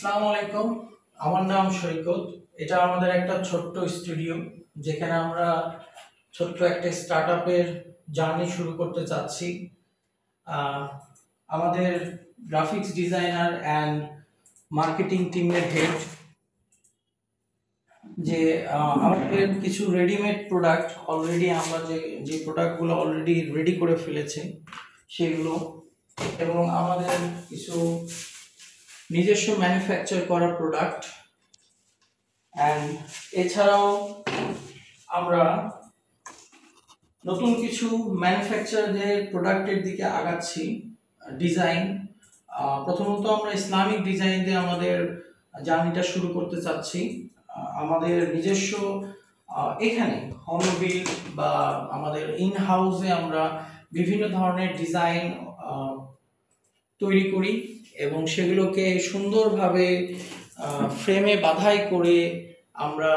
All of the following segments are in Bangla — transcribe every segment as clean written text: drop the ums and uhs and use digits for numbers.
আসসালামু আলাইকুম। আমার নাম সৈকত। এটা আমাদের একটা ছোট্ট স্টুডিও, যেখানে আমরা ছোট্ট একটা স্টার্টআপের জার্নি শুরু করতে চাচ্ছি। আহ, আমাদের গ্রাফিক্স ডিজাইনার অ্যান্ড মার্কেটিং টিমের হেড যে আমাদের কিছু রেডিমেড প্রোডাক্ট অলরেডি আমরা যে প্রোডাক্টগুলো অলরেডি রেডি করে ফেলেছি সেগুলো, এবং আমাদের কিছু নিজস্ব ম্যানুফ্যাকচার করা প্রোডাক্ট, অ্যান্ড এছাড়াও আমরা নতুন কিছু ম্যানুফ্যাকচারের প্রোডাক্টের দিকে আগাচ্ছি। ডিজাইন, প্রথমত আমরা ইসলামিক ডিজাইন দিয়ে আমাদের জার্নিটা শুরু করতে চাচ্ছি। আমাদের নিজস্ব এখানে হোম বিল্ড বা আমাদের ইন হাউসে আমরা বিভিন্ন ধরনের ডিজাইন তৈরি করি এবং সেগুলোকে সুন্দরভাবে ফ্রেমে বাঁধাই করে আমরা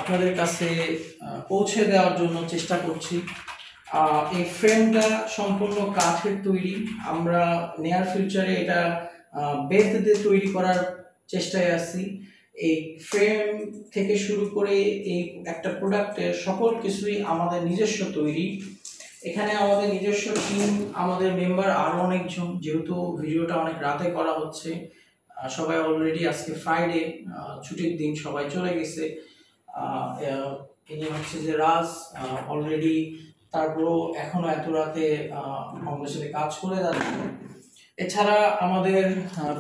আপনাদের কাছে পৌঁছে দেওয়ার জন্য চেষ্টা করছি। এই ফ্রেমটা সম্পূর্ণ কাঠের তৈরি। আমরা নিয়ার ফিউচারে এটা বেত দিয়ে তৈরি করার চেষ্টায় আছি। এই ফ্রেম থেকে শুরু করে এই একটা প্রোডাক্টের সকল কিছুই আমাদের নিজস্ব তৈরি। এখানে আমাদের নিজস্ব টিম, আমাদের মেম্বার আরও অনেকজন, যেহেতু ভিডিওটা অনেক রাতে করা হচ্ছে, সবাই অলরেডি আজকে ফ্রাইডে ছুটির দিন, সবাই চলে গেছে। ইনি হচ্ছে যে রাজ, অলরেডি তারপরও এখনো এত রাতে আমাদের সাথে কাজ করে যাচ্ছে। এছাড়া আমাদের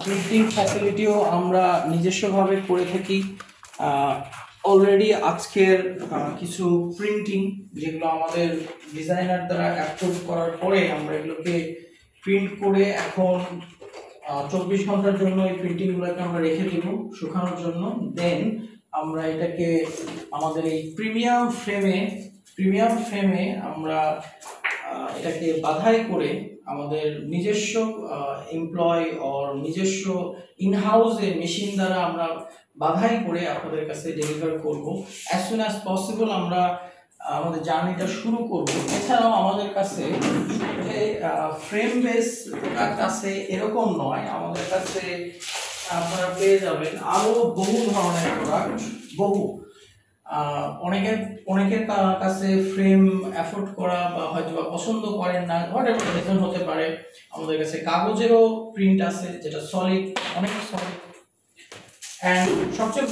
প্রিন্টিং ফ্যাসিলিটিও আমরা নিজস্বভাবে করে থাকি। অলরেডি আজকের কিছু প্রিন্টিং যেগুলো আমাদের ডিজাইনার দ্বারা অ্যাপ্রুভ করার পরে আমরা এগুলোকে প্রিন্ট করে এখন 24 ঘন্টার জন্য এই প্রিন্টিংগুলোকে আমরা রেখে দেব শুকানোর জন্য। দেন আমরা এটাকে আমাদের এই প্রিমিয়াম ফ্রেমে আমরা এটাকে বাঁধাই করে আমাদের নিজস্ব এমপ্লয় অর নিজস্ব ইনহাউসে মেশিন দ্বারা আমরা বাঁধাই করে আপনাদের কাছে ডেলিভার করব। অ্যাজ সুন অ্যাজ পসিবল আমরা আমাদের জার্নিটা শুরু করব। এছাড়াও আমাদের কাছে যে ফ্রেম বেস প্রোডাক্ট আছে এরকম নয়, আমাদের কাছে আপনারা পেয়ে যাবেন আরও বহু ধরনের প্রোডাক্ট। অনেকের কাছে ফ্রেম অ্যাফোর্ড করা বা হয়তো বা পছন্দ করেন না, হোয়াটএভার রিজন হতে পারে। আমাদের কাছে কাগজেরও প্রিন্ট আছে যেটা সলিড, অনেক সলিড। অ্যান্ড সবচেয়ে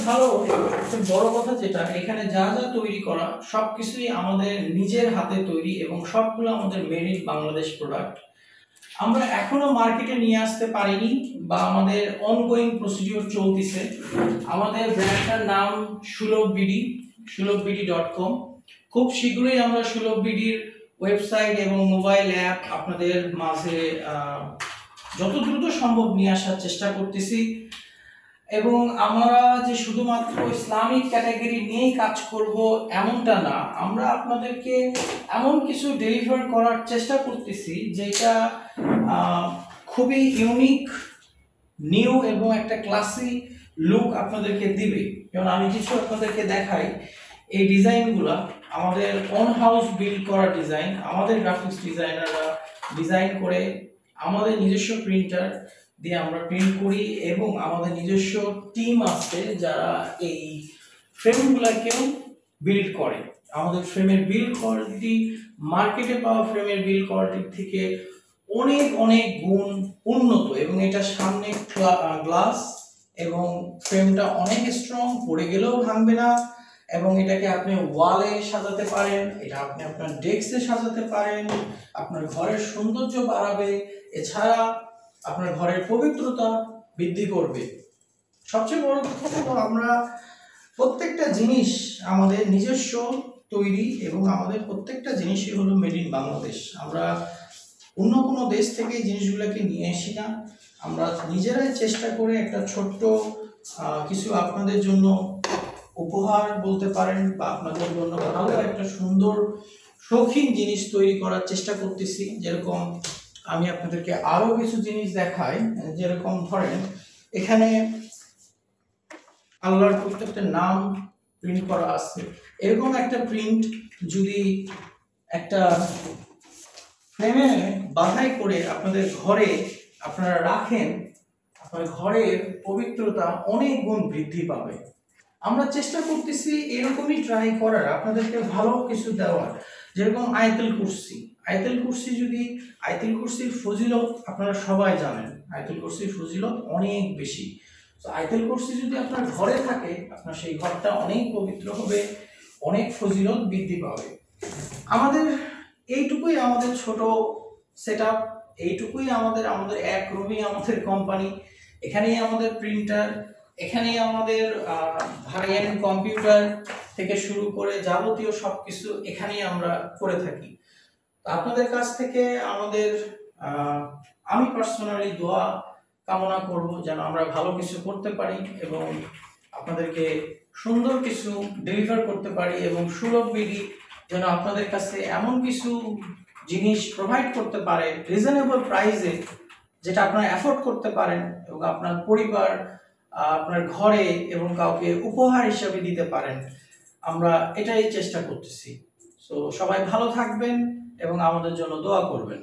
বড় কথা যেটা, এখানে যা যা তৈরি করা সবকিছুই আমাদের নিজের হাতে তৈরি এবং সবগুলো আমাদের মেড ইন বাংলাদেশ প্রোডাক্ট। আমরা এখনো মার্কেটে নিয়ে আসতে পারিনি বা আমাদের অনগোয়িং প্রসিডিওর চলতেছে। আমাদের ব্র্যান্ডটার নাম সুলভবিডি.com। খুব শীঘ্রই আমরা সুলভবিডির ওয়েবসাইট এবং মোবাইল অ্যাপ আপনাদের মাঝে যত দ্রুত সম্ভব নিয়ে আসার চেষ্টা করতেছি। এবং আমরা যে শুধুমাত্র ইসলামিক ক্যাটাগরি নিয়েই কাজ করব এমনটা না, আমরা আপনাদেরকে এমন কিছু ডেলিভার করার চেষ্টা করতেছি যেটা খুবই ইউনিক, নিউ এবং একটা ক্লাসি লুক আপনাদেরকে দিবে। যেমন আমি কিছু আপনাদেরকে দেখাই, এই ডিজাইনগুলো আমাদের অন হাউস বিল্ড করা ডিজাইন, আমাদের গ্রাফিক্স ডিজাইনাররা ডিজাইন করে আমাদের নিজস্ব প্রিন্টার দিয়ে আমরা প্রিন্ট করি এবং আমাদের নিজস্ব টিম আছে যারা এই ফ্রেমগুলোকেও বিল্ড করে। আমাদের ফ্রেমের বিল্ড কোয়ালিটি মার্কেটে পাওয়া ফ্রেমের বিল্ড কোয়ালিটির থেকে অনেক অনেক গুণ উন্নত, এবং এটা সামনে গ্লাস এবং ফ্রেমটা অনেক স্ট্রং, পড়ে গেলেও ভাঙবে না। এবং এটাকে আপনি ওয়ালে সাজাতে পারেন, এটা আপনি আপনার ডেস্কে সাজাতে পারেন, আপনার ঘরের সৌন্দর্য বাড়াবে, এছাড়া আপনার ঘরের পবিত্রতা বৃদ্ধি করবে। সবচেয়ে বড় কথা হলো আমরা প্রত্যেকটা জিনিস আমাদের নিজস্ব তৈরি এবং আমাদের প্রত্যেকটা জিনিসই হলো মেড ইন বাংলাদেশ। আমরা অন্য কোনো দেশ থেকে এই জিনিসগুলোকে নিয়ে আসি না, আমরা নিজেরাই চেষ্টা করে একটা ছোট্ট কিছু আপনাদের জন্য উপহার বলতে পারেন বা আপনাদের জন্য ভালো একটা সুন্দর শৌখিন জিনিস তৈরি করার চেষ্টা করতেছি। যেরকম আমি আপনাদেরকে আরো কিছু জিনিস দেখাই, যেরকম ধরেন এখানে আল্লাহর প্রত্যেকটা নাম প্রিন্ট করা আছে। এরকম একটা প্রিন্ট যদি একটা ফ্রেমে বাঁধাই করে আপনাদের ঘরে আপনারা রাখেন, আপনার ঘরের পবিত্রতা অনেক গুণ বৃদ্ধি পাবে। আমরা চেষ্টা করতেছি এরকমই ট্রাই করার, আপনাদেরকে ভালো কিছু দেওয়ার। যেরকম আয়াতুল কুরসি, আয়াতুল কুরসি যদি, আয়াতুল কুরসির ফজিলত আপনারা সবাই জানেন, আয়াতুল কুরসির ফজিলত অনেক বেশি। তো আয়াতুল কুরসি যদি আপনার ঘরে থাকে, আপনার সেই ঘরটা অনেক পবিত্র হবে, অনেক ফজিলত বৃদ্ধি পাবে। আমাদের এইটুকুই আমাদের ছোট সেটআপ, এইটুকুই আমাদের এক রুমই আমাদের কোম্পানি, এখানেই আমাদের প্রিন্টার, এখানেই আমাদের ভারিয়েন্ট কম্পিউটার থেকে শুরু করে যাবতীয় সবকিছু এখানেই আমরা করে থাকি। তো আপনাদের কাছ থেকে আমি পার্সোনালি দোয়া কামনা করব যেন আমরা ভালো কিছু করতে পারি এবং আপনাদেরকে সুন্দর কিছু ডেলিভার করতে পারি, এবং সুলভ বিডি যেন আপনাদের কাছে এমন কিছু জিনিস প্রোভাইড করতে পারে রিজনেবল প্রাইসে, যেটা আপনারা অ্যাফোর্ড করতে পারেন এবং আপনার পরিবার, আপনার ঘরে এবং কাউকে উপহার হিসেবে দিতে পারেন। আমরা এটাই চেষ্টা করতেছি। সো সবাই ভালো থাকবেন এবং আমাদের জন্য দোয়া করবেন।